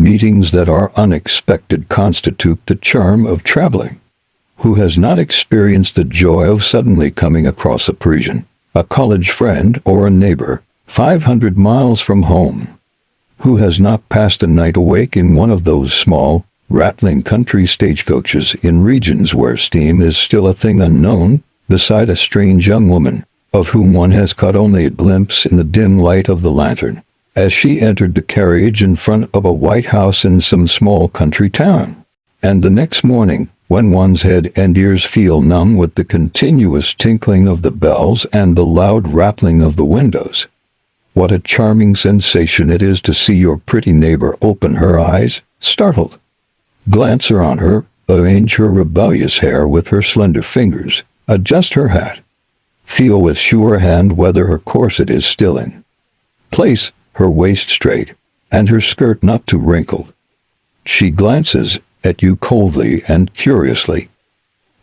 Meetings that are unexpected constitute the charm of traveling. Who has not experienced the joy of suddenly coming across a Parisian, a college friend, or a neighbor, 500 miles from home? Who has not passed a night awake in one of those small, rattling country stagecoaches in regions where steam is still a thing unknown, beside a strange young woman, of whom one has caught only a glimpse in the dim light of the lantern, as she entered the carriage in front of a white house in some small country town? And the next morning, when one's head and ears feel numb with the continuous tinkling of the bells and the loud rattling of the windows, what a charming sensation it is to see your pretty neighbor open her eyes, startled, glance around her, arrange her rebellious hair with her slender fingers, adjust her hat, feel with sure hand whether her corset is still in place, her waist straight, and her skirt not too wrinkled. She glances at you coldly and curiously.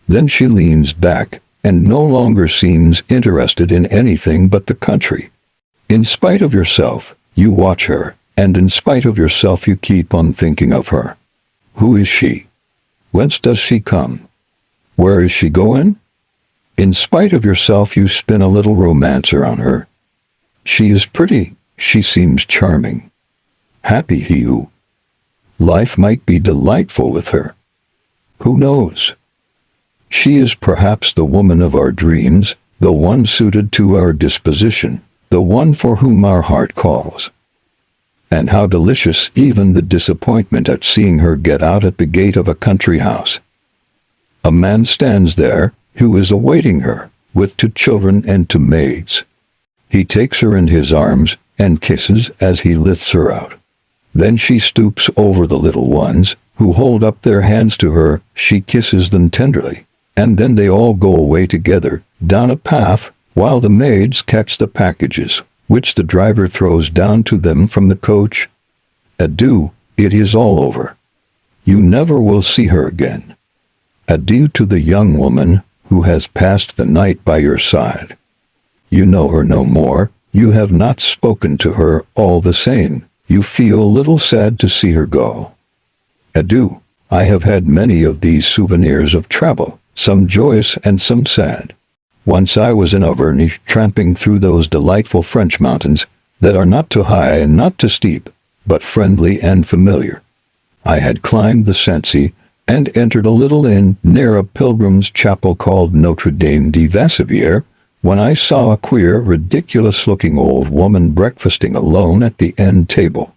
Then she leans back and no longer seems interested in anything but the country. In spite of yourself, you watch her, and in spite of yourself you keep on thinking of her. Who is she? Whence does she come? Where is she going? In spite of yourself you spin a little romance around her. She is pretty, she seems charming. Happy he who. Life might be delightful with her. Who knows? She is perhaps the woman of our dreams, the one suited to our disposition, the one for whom our heart calls. And how delicious even the disappointment at seeing her get out at the gate of a country house. A man stands there, who is awaiting her, with 2 children and 2 maids. He takes her in his arms and kisses as he lifts her out. Then she stoops over the little ones, who hold up their hands to her. She kisses them tenderly, and then they all go away together, down a path, while the maids catch the packages, which the driver throws down to them from the coach. Adieu, it is all over. You never will see her again. Adieu to the young woman who has passed the night by your side. You know her no more, you have not spoken to her. All the same, you feel a little sad to see her go. Adieu. I have had many of these souvenirs of travel, some joyous and some sad. Once I was in Auvergne, tramping through those delightful French mountains that are not too high and not too steep, but friendly and familiar. I had climbed the Sancy and entered a little inn near a pilgrim's chapel called Notre Dame de Vassivière, when I saw a queer, ridiculous-looking old woman breakfasting alone at the end table.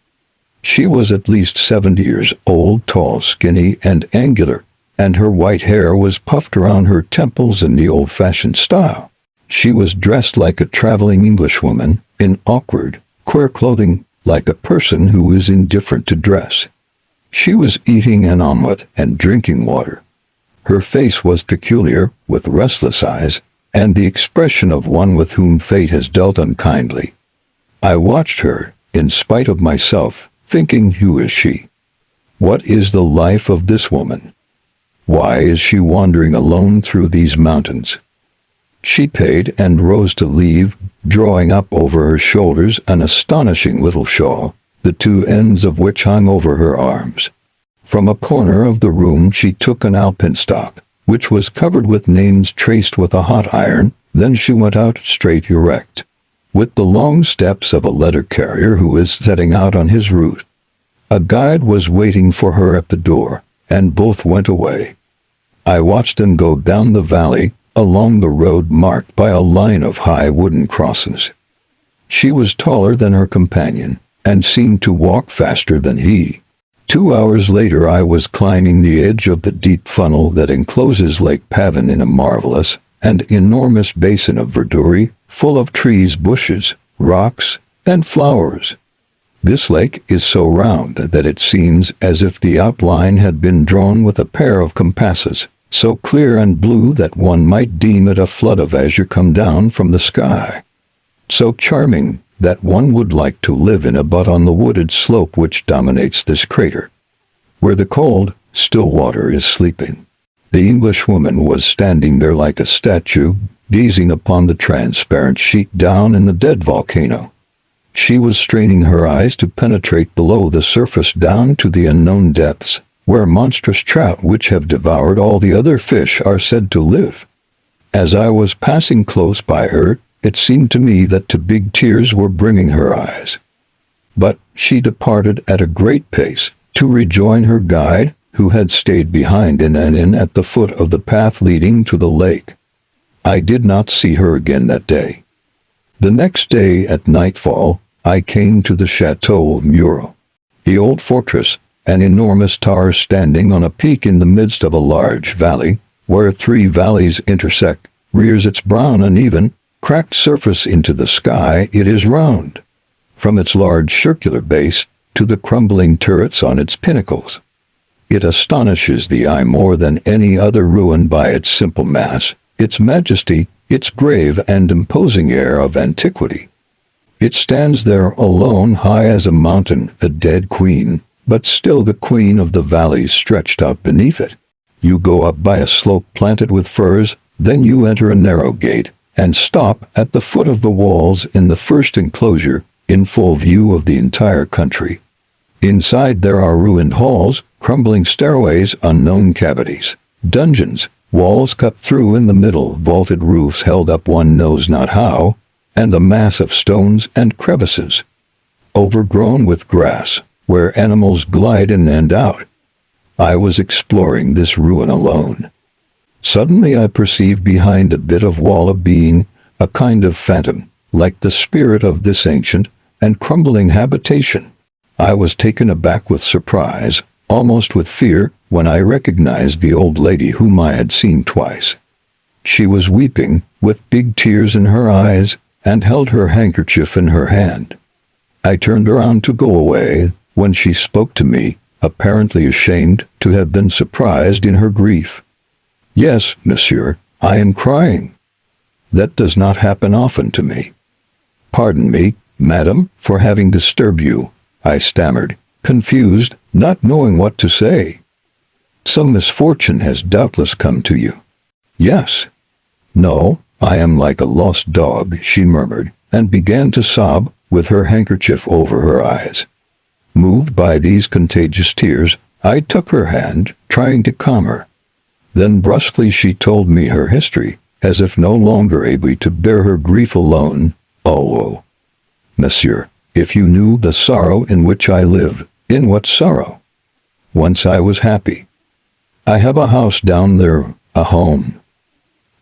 She was at least 70 years old, tall, skinny, and angular, and her white hair was puffed around her temples in the old-fashioned style. She was dressed like a traveling Englishwoman, in awkward, queer clothing, like a person who is indifferent to dress. She was eating an omelette and drinking water. Her face was peculiar, with restless eyes, and the expression of one with whom fate has dealt unkindly. I watched her, in spite of myself, thinking, who is she? What is the life of this woman? Why is she wandering alone through these mountains? She paid and rose to leave, drawing up over her shoulders an astonishing little shawl, the 2 ends of which hung over her arms. From a corner of the room she took an alpenstock, which was covered with names traced with a hot iron. Then she went out straight erect, with the long steps of a letter carrier who is setting out on his route. A guide was waiting for her at the door, and both went away. I watched them go down the valley, along the road marked by a line of high wooden crosses. She was taller than her companion, and seemed to walk faster than he. 2 hours later I was climbing the edge of the deep funnel that encloses Lake Pavin in a marvelous and enormous basin of verdure, full of trees, bushes, rocks, and flowers. This lake is so round that it seems as if the outline had been drawn with a pair of compasses, so clear and blue that one might deem it a flood of azure come down from the sky. So charming that one would like to live in it, but on the wooded slope which dominates this crater, where the cold, still water is sleeping. The Englishwoman was standing there like a statue, gazing upon the transparent sheet down in the dead volcano. She was straining her eyes to penetrate below the surface down to the unknown depths, where monstrous trout which have devoured all the other fish are said to live. As I was passing close by her, it seemed to me that two big tears were brimming her eyes. But she departed at a great pace, to rejoin her guide, who had stayed behind in an inn at the foot of the path leading to the lake. I did not see her again that day. The next day at nightfall, I came to the Chateau of Muro, the old fortress, an enormous tower standing on a peak in the midst of a large valley, where three valleys intersect, rears its brown uneven, cracked surface into the sky. It is round, from its large circular base to the crumbling turrets on its pinnacles. It astonishes the eye more than any other ruin by its simple mass, its majesty, its grave and imposing air of antiquity. It stands there alone, high as a mountain, a dead queen, but still the queen of the valleys stretched out beneath it. You go up by a slope planted with firs, then you enter a narrow gate, and stop at the foot of the walls in the first enclosure, in full view of the entire country. Inside there are ruined halls, crumbling stairways, unknown cavities, dungeons, walls cut through in the middle, vaulted roofs held up one knows not how, and a mass of stones and crevices, overgrown with grass, where animals glide in and out. I was exploring this ruin alone. Suddenly I perceived behind a bit of wall a being, a kind of phantom, like the spirit of this ancient and crumbling habitation. I was taken aback with surprise, almost with fear, when I recognized the old lady whom I had seen twice. She was weeping, with big tears in her eyes, and held her handkerchief in her hand. I turned around to go away, when she spoke to me, apparently ashamed to have been surprised in her grief. "Yes, monsieur, I am crying. That does not happen often to me." "Pardon me, madam, for having disturbed you," I stammered, confused, not knowing what to say. "Some misfortune has doubtless come to you." "Yes." "No, I am like a lost dog," she murmured, and began to sob, with her handkerchief over her eyes. Moved by these contagious tears, I took her hand, trying to calm her. Then brusquely she told me her history, as if no longer able to bear her grief alone. "Oh, monsieur, if you knew the sorrow in which I live." "In what sorrow?" "Once I was happy. I have a house down there, a home.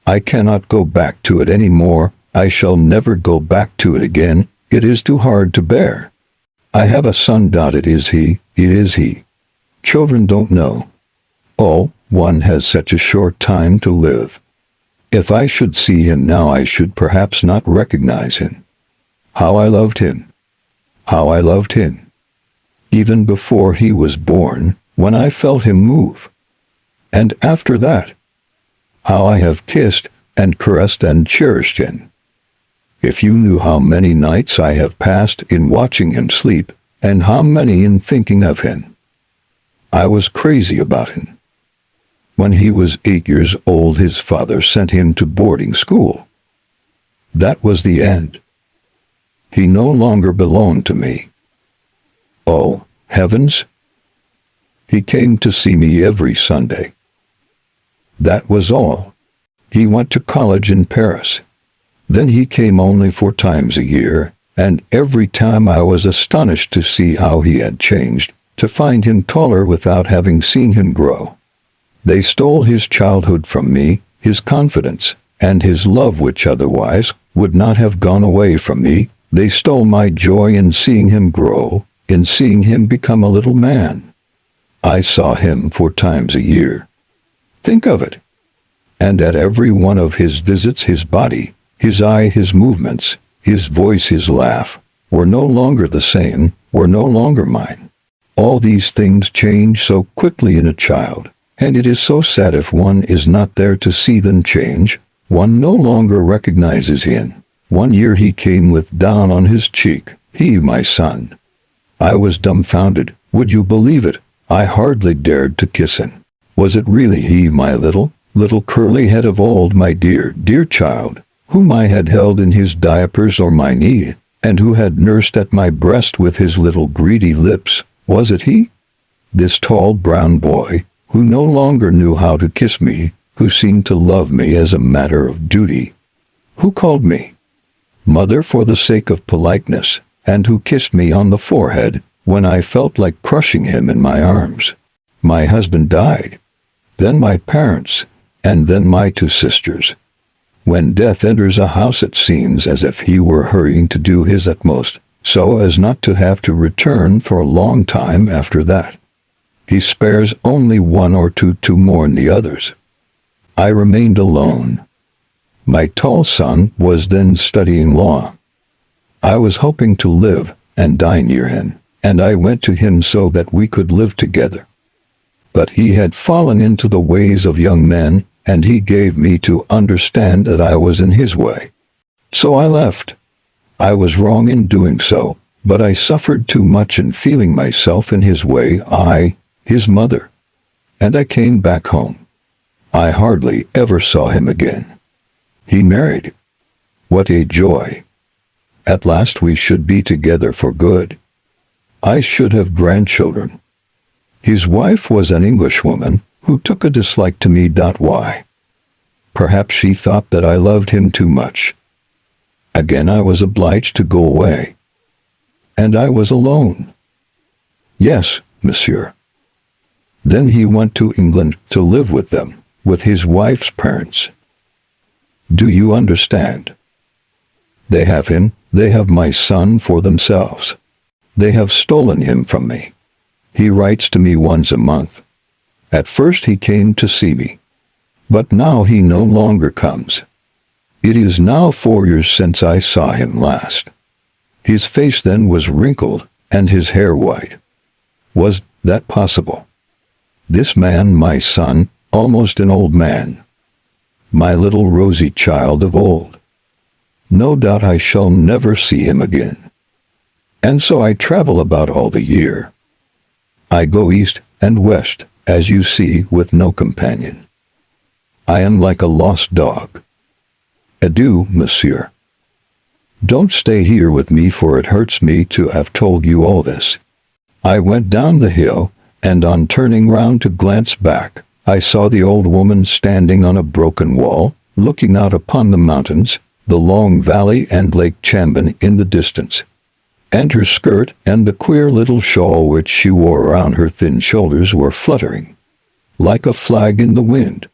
I cannot go back to it any more. I shall never go back to it again. It is too hard to bear. I have a son. It is he. Children don't know. Oh, one has such a short time to live. If I should see him now, I should perhaps not recognize him. How I loved him. How I loved him. Even before he was born, when I felt him move. And after that, how I have kissed and caressed and cherished him. If you knew how many nights I have passed in watching him sleep, and how many in thinking of him. I was crazy about him. When he was 8 years old, his father sent him to boarding school. That was the end. He no longer belonged to me. Oh, heavens! He came to see me every Sunday. That was all. He went to college in Paris. Then he came only 4 times a year, and every time I was astonished to see how he had changed, to find him taller without having seen him grow. They stole his childhood from me, his confidence, and his love which otherwise would not have gone away from me. They stole my joy in seeing him grow, in seeing him become a little man. I saw him 4 times a year. Think of it! And at every one of his visits his body, his eye, his movements, his voice, his laugh, were no longer the same, were no longer mine. All these things change so quickly in a child, and it is so sad if one is not there to see them change. One no longer recognizes him. One year he came with down on his cheek, he, my son. I was dumbfounded, would you believe it? I hardly dared to kiss him. Was it really he, my little curly head of old, my dear, dear child, whom I had held in his diapers or my knee, And who had nursed at my breast with his little greedy lips? Was it he? This tall brown boy, who no longer knew how to kiss me, who seemed to love me as a matter of duty, who called me mother for the sake of politeness, and who kissed me on the forehead when I felt like crushing him in my arms. My husband died, then my parents, and then my two sisters. When death enters a house, it seems as if he were hurrying to do his utmost, so as not to have to return for a long time after that. He spares only one or two to mourn the others. I remained alone. My tall son was then studying law. I was hoping to live and die near him, and I went to him so that we could live together. But he had fallen into the ways of young men, and he gave me to understand that I was in his way. So I left. I was wrong in doing so, but I suffered too much in feeling myself in his way, his mother. And I came back home. I hardly ever saw him again. He married. What a joy! At last we should be together for good. I should have grandchildren. His wife was an Englishwoman who took a dislike to me. Why? Perhaps she thought that I loved him too much. Again I was obliged to go away. And I was alone. Yes, monsieur. Then he went to England to live with them, with his wife's parents. Do you understand? They have him, they have my son for themselves. They have stolen him from me. He writes to me once a month. At first he came to see me, but now he no longer comes. It is now 4 years since I saw him last. His face then was wrinkled, and his hair white. Was that possible? This man, my son, almost an old man. My little rosy child of old. No doubt I shall never see him again. And so I travel about all the year. I go east and west, as you see, with no companion. I am like a lost dog. Adieu, monsieur. Don't stay here with me, for it hurts me to have told you all this. I went down the hill, and on turning round to glance back, I saw the old woman standing on a broken wall, looking out upon the mountains, the long valley and Lake Chambon in the distance. And her skirt and the queer little shawl which she wore around her thin shoulders were fluttering like a flag in the wind.